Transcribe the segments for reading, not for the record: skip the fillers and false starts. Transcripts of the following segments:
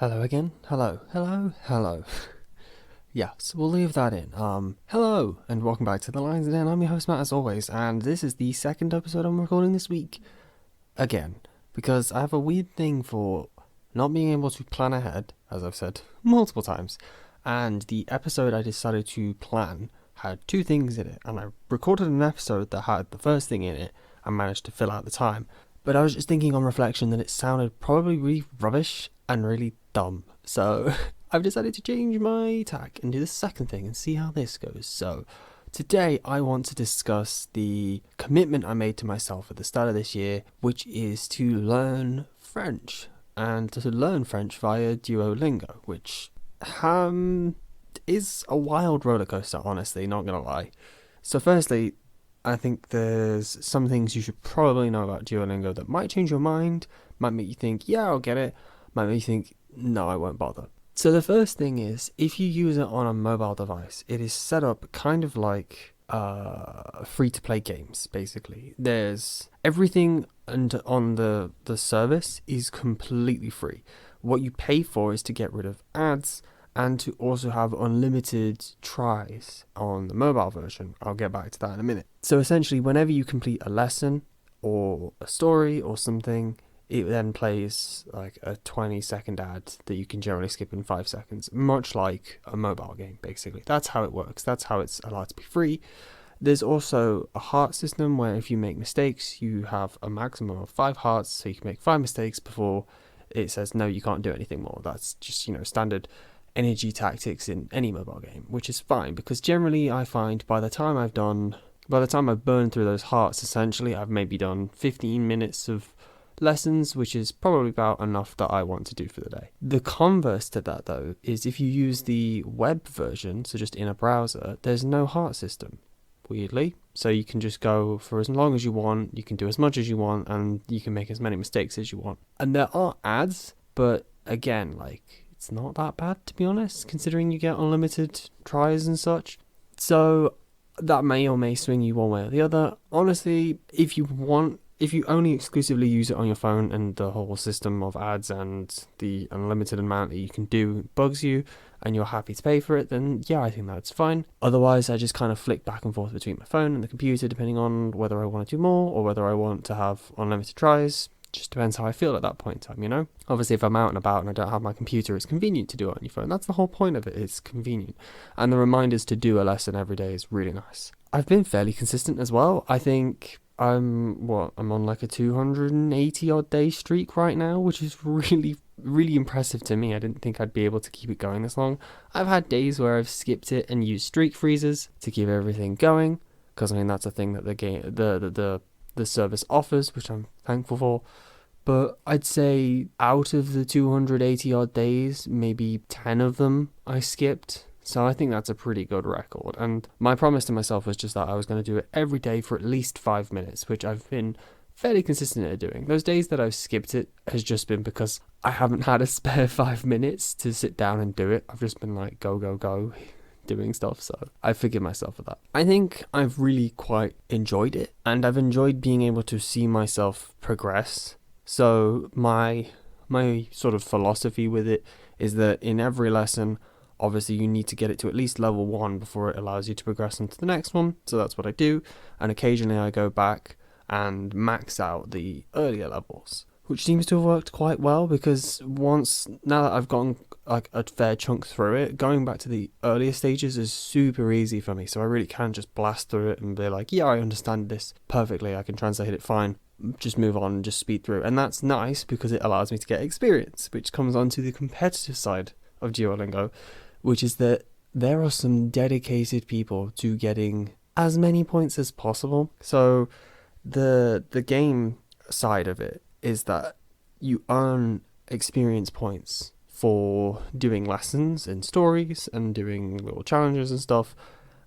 Hello again. Hello. Yes, we'll leave that in. Hello, and welcome back to The Lines Den. I'm your host, Matt, as always, and this is the second episode I'm recording this week. Again, because I have a weird thing for not being able to plan ahead, as I've said multiple times, and the episode I decided to plan had two things in it, and I recorded an episode that had the first thing in it and managed to fill out the time. But I was just thinking on reflection that it sounded probably really rubbish and really dumb. So I've decided to change my tack and do the second thing and see how this goes. So today I want to discuss the commitment I made to myself at the start of this year, which is to learn French. And to learn French via Duolingo, which is a wild roller coaster, honestly, not gonna lie. So firstly, I think there's some things you should probably know about Duolingo that might change your mind, might make you think, yeah, I'll get it, might make you think, no, I won't bother. So the first thing is, if you use it on a mobile device, it is set up kind of like free-to-play games, basically. There's everything and on the service is completely free. What you pay for is to get rid of ads, and to also have unlimited tries on the mobile version. I'll get back to that in a minute. So essentially, whenever you complete a lesson or a story or something, it then plays like a 20-second ad that you can generally skip in 5 seconds, much like a mobile game, basically. That's how it works. That's how it's allowed to be free. There's also a heart system where if you make mistakes, you have a maximum of 5 hearts, so you can make 5 mistakes before it says, no, you can't do anything more. That's just, standard energy tactics in any mobile game, which is fine because generally I find by the time I've burned through those hearts, essentially I've maybe done 15 minutes of lessons, which is probably about enough that I want to do for the day. The converse to that though is if you use the web version, so just in a browser, there's no heart system, weirdly. So you can just go for as long as you want, you can do as much as you want, and you can make as many mistakes as you want. And there are ads, but again, it's not that bad, to be honest, considering you get unlimited tries and such. So that may or may swing you one way or the other. Honestly, if you only exclusively use it on your phone and the whole system of ads and the unlimited amount that you can do bugs you and you're happy to pay for it, then yeah, I think that's fine. Otherwise, I just kind of flick back and forth between my phone and the computer depending on whether I want to do more or whether I want to have unlimited tries. Just depends how I feel at that point in time, Obviously, if I'm out and about and I don't have my computer, it's convenient to do it on your phone. That's the whole point of it. It's convenient. And the reminders to do a lesson every day is really nice. I've been fairly consistent as well. I think I'm on like a 280 odd day streak right now, which is really, really impressive to me. I didn't think I'd be able to keep it going this long. I've had days where I've skipped it and used streak freezers to keep everything going, because that's a thing that the service offers, which I'm thankful for. But I'd say out of the 280 odd days, maybe 10 of them I skipped. So I think that's a pretty good record. And my promise to myself was just that I was going to do it every day for at least 5 minutes, which I've been fairly consistent at doing. Those days that I've skipped it has just been because I haven't had a spare 5 minutes to sit down and do it. I've just been like, go, doing stuff, so I forgive myself for that. I think I've really quite enjoyed it, and I've enjoyed being able to see myself progress. So my sort of philosophy with it is that in every lesson, obviously you need to get it to at least level 1 before it allows you to progress into the next one, so that's what I do, and occasionally I go back and max out the earlier levels, which seems to have worked quite well because now that I've gotten like a fair chunk through it, going back to the earlier stages is super easy for me, so I really can just blast through it and be like, yeah, I understand this perfectly, I can translate it fine, just move on and just speed through. And that's nice because it allows me to get experience, which comes on to the competitive side of Duolingo, which is that there are some dedicated people to getting as many points as possible. So the game side of it is that you earn experience points for doing lessons and stories and doing little challenges and stuff,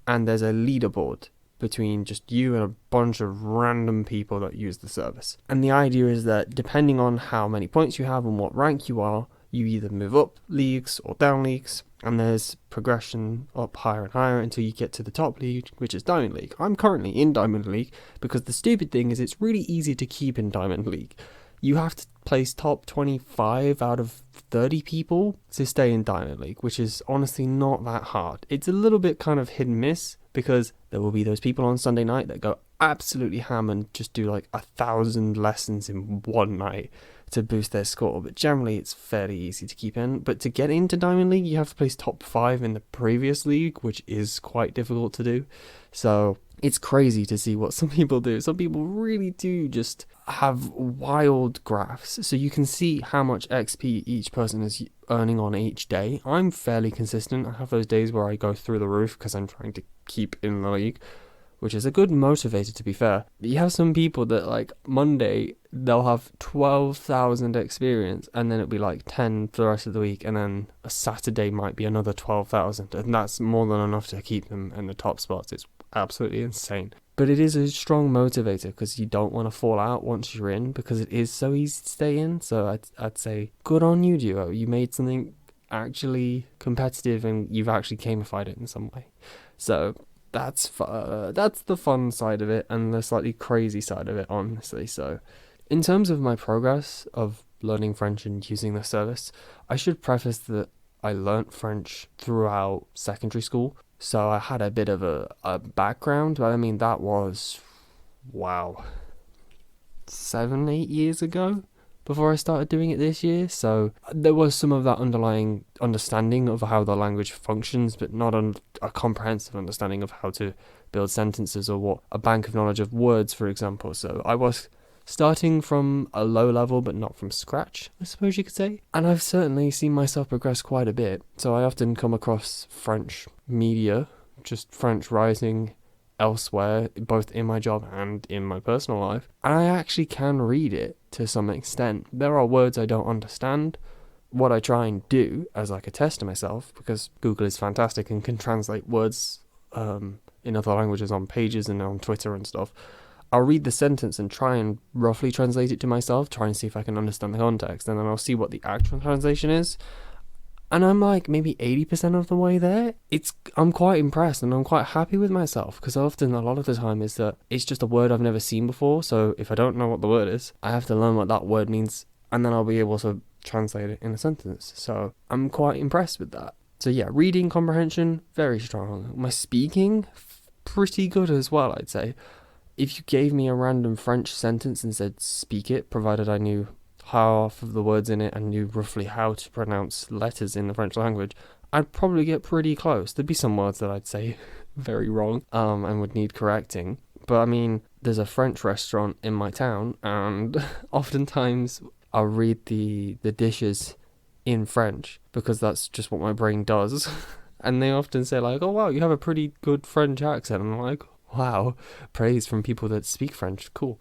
and there's a leaderboard between just you and a bunch of random people that use the service. And the idea is that depending on how many points you have and what rank you are, you either move up leagues or down leagues, and there's progression up higher and higher until you get to the top league, which is Diamond League. I'm currently in Diamond League because the stupid thing is it's really easy to keep in Diamond League. You have to place top 25 out of 30 people to stay in Diamond League, which is honestly not that hard. It's a little bit kind of hit and miss because there will be those people on Sunday night that go absolutely ham and just do like 1,000 lessons in one night to boost their score, but generally it's fairly easy to keep in. But to get into Diamond League, you have to place top 5 in the previous league, which is quite difficult to do. So it's crazy to see what some people do. Some people really do just have wild graphs, so you can see how much XP each person is earning on each day. I'm fairly consistent. I have those days where I go through the roof because I'm trying to keep in the league, which is a good motivator, to be fair. But you have some people that, like, Monday, they'll have 12,000 experience, and then it'll be like 10 for the rest of the week, and then a Saturday might be another 12,000, and that's more than enough to keep them in the top spots. It's absolutely insane. But it is a strong motivator because you don't want to fall out once you're in, because it is so easy to stay in. So I'd say good on you, Duo. You made something actually competitive, and you've actually gamified it in some way. So that's the fun side of it and the slightly crazy side of it, honestly. So in terms of my progress of learning French and using the service, I should preface that I learnt French throughout secondary school, so I had a bit of a background, but I mean, that was, 7-8 years ago before I started doing it this year. So there was some of that underlying understanding of how the language functions, but not a comprehensive understanding of how to build sentences or what a bank of knowledge of words, for example. So I was starting from a low level, but not from scratch, I suppose you could say. And I've certainly seen myself progress quite a bit. So I often come across French media, just French writing elsewhere, both in my job and in my personal life, and I actually can read it to some extent. There are words I don't understand. What I try and do as like a test to myself, because Google is fantastic and can translate words in other languages on pages and on Twitter and stuff, I'll read the sentence and try and roughly translate it to myself, try and see if I can understand the context, and then I'll see what the actual translation is. And I'm like maybe 80% of the way there. I'm quite impressed and I'm quite happy with myself, because often, a lot of the time, is that it's just a word I've never seen before. So if I don't know what the word is, I have to learn what that word means, and then I'll be able to translate it in a sentence. So I'm quite impressed with that. So yeah, reading comprehension, very strong. My speaking, pretty good as well, I'd say. If you gave me a random French sentence and said speak it, provided I knew half of the words in it and knew roughly how to pronounce letters in the French language, I'd probably get pretty close. There'd be some words that I'd say very wrong and would need correcting. But I mean, there's a French restaurant in my town, and oftentimes I'll read the dishes in French because that's just what my brain does. And they often say like, oh wow, you have a pretty good French accent. And I'm like, wow, praise from people that speak French, cool.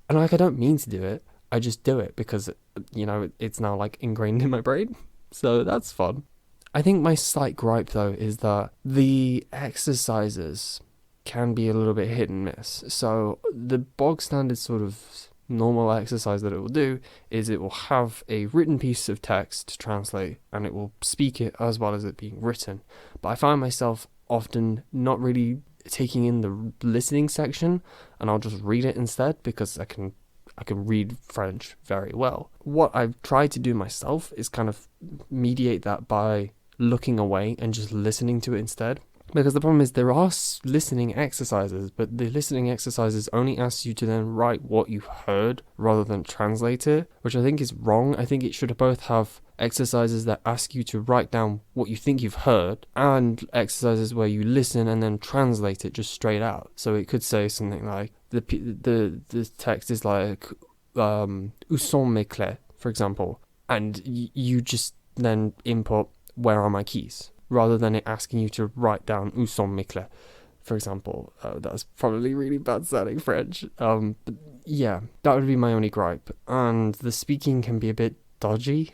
And like, I don't mean to do it, I just do it because, it's now like ingrained in my brain. So that's fun. I think my slight gripe though is that the exercises can be a little bit hit and miss. So the bog standard sort of normal exercise that it will do is it will have a written piece of text to translate, and it will speak it as well as it being written. But I find myself often not really taking in the listening section, and I'll just read it instead because I can read French very well. What I've tried to do myself is kind of mediate that by looking away and just listening to it instead. Because the problem is there are listening exercises, but the listening exercises only ask you to then write what you heard rather than translate it, which I think is wrong. I think it should both have exercises that ask you to write down what you think you've heard, and exercises where you listen and then translate it just straight out. So it could say something like, the text is like, où sont mes clés, for example, and you just then input, where are my keys, rather than it asking you to write down où sont mes clés, for example. That's probably really bad sounding French. But yeah, that would be my only gripe. And the speaking can be a bit dodgy,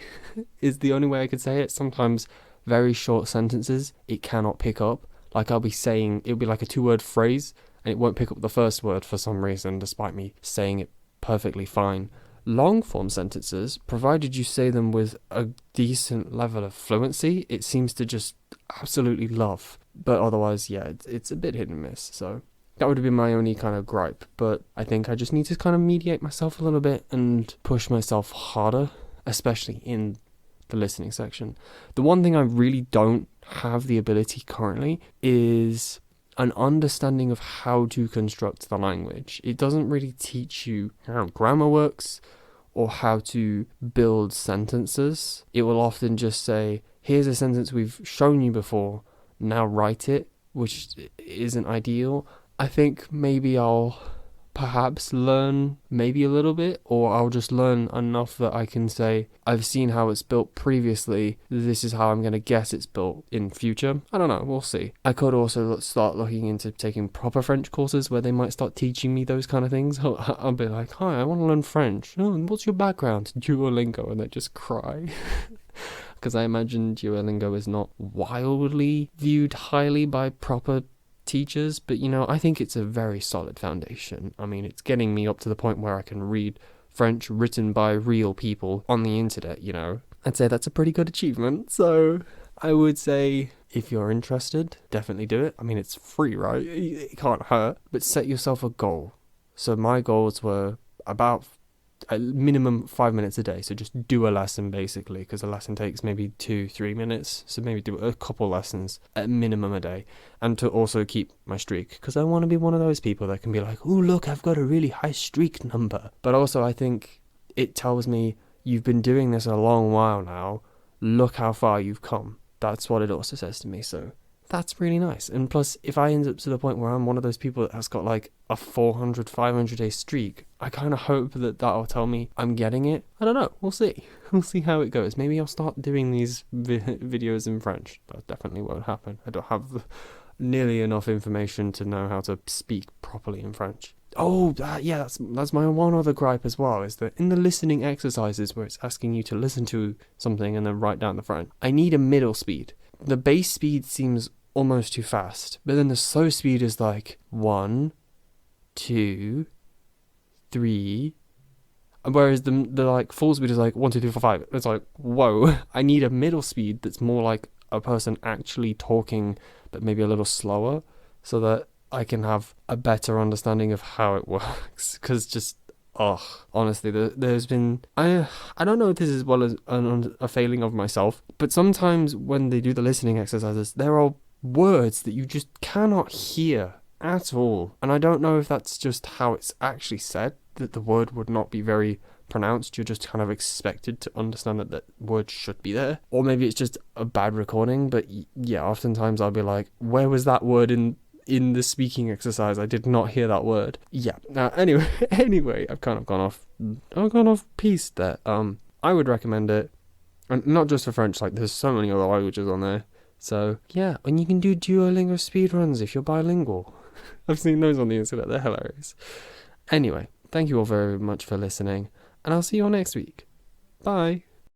is the only way I could say it. Sometimes very short sentences, it cannot pick up. Like I'll be saying, it'll be like a 2-word phrase, and it won't pick up the first word for some reason, despite me saying it perfectly fine. Long form sentences, provided you say them with a decent level of fluency, it seems to just absolutely love. But otherwise, yeah, it's a bit hit and miss. So That would have been my only kind of gripe, but I think I just need to kind of mediate myself a little bit and push myself harder, especially in the listening section. The one thing I really don't have the ability currently is an understanding of how to construct the language. It doesn't really teach you how grammar works or how to build sentences. It will often just say, here's a sentence we've shown you before, now write it, which isn't ideal. I think maybe I'll perhaps learn maybe a little bit, or I'll just learn enough that I can say, I've seen how it's built previously, this is how I'm going to guess it's built in future. I don't know, we'll see. I could also start looking into taking proper French courses where they might start teaching me those kind of things. I'll be like, hi, I want to learn French. Oh, what's your background? Duolingo, and they just cry. Because I imagine Duolingo is not wildly viewed highly by proper teachers, but I think it's a very solid foundation. I mean, it's getting me up to the point where I can read French written by real people on the internet. I'd say that's a pretty good achievement. So I would say, if you're interested, definitely do it. I mean, it's free, right? It can't hurt. But set yourself a goal. So my goals were about a minimum 5 minutes a day. So just do a lesson, basically, because a lesson takes maybe 2-3 minutes. So maybe do a couple lessons at minimum a day, and to also keep my streak, because I want to be one of those people that can be like, oh, look, I've got a really high streak number. But also I think it tells me you've been doing this a long while now. Look how far you've come. That's what it also says to me. So that's really nice. And plus, if I end up to the point where I'm one of those people that has got like a 400, 500 day streak, I kind of hope that that'll tell me I'm getting it. I don't know. We'll see. We'll see how it goes. Maybe I'll start doing these videos in French. That definitely won't happen. I don't have nearly enough information to know how to speak properly in French. Oh, yeah, that's my one other gripe as well, is that in the listening exercises where it's asking you to listen to something and then write down the front, I need a middle speed. The base speed seems almost too fast, but then the slow speed is like 1, 2, 3, whereas the like full speed is like 1, 2, 3, 4, 5. It's like, whoa, I need a middle speed that's more like a person actually talking, but maybe a little slower, so that I can have a better understanding of how it works. Because just, honestly, there's been, I don't know if this is as well as a failing of myself, but sometimes when they do the listening exercises, there are words that you just cannot hear at all. And I don't know if that's just how it's actually said, that the word would not be very pronounced. You're just kind of expected to understand that that word should be there. Or maybe it's just a bad recording. But yeah, oftentimes I'll be like, where was that word in the speaking exercise? I did not hear that word. Yeah. Anyway, I've kind of gone off piece there. I would recommend it. And not just for French, like there's so many other languages on there. So yeah, and you can do Duolingo speedruns if you're bilingual. I've seen those on the internet, they're hilarious. Anyway, thank you all very much for listening, and I'll see you all next week. Bye.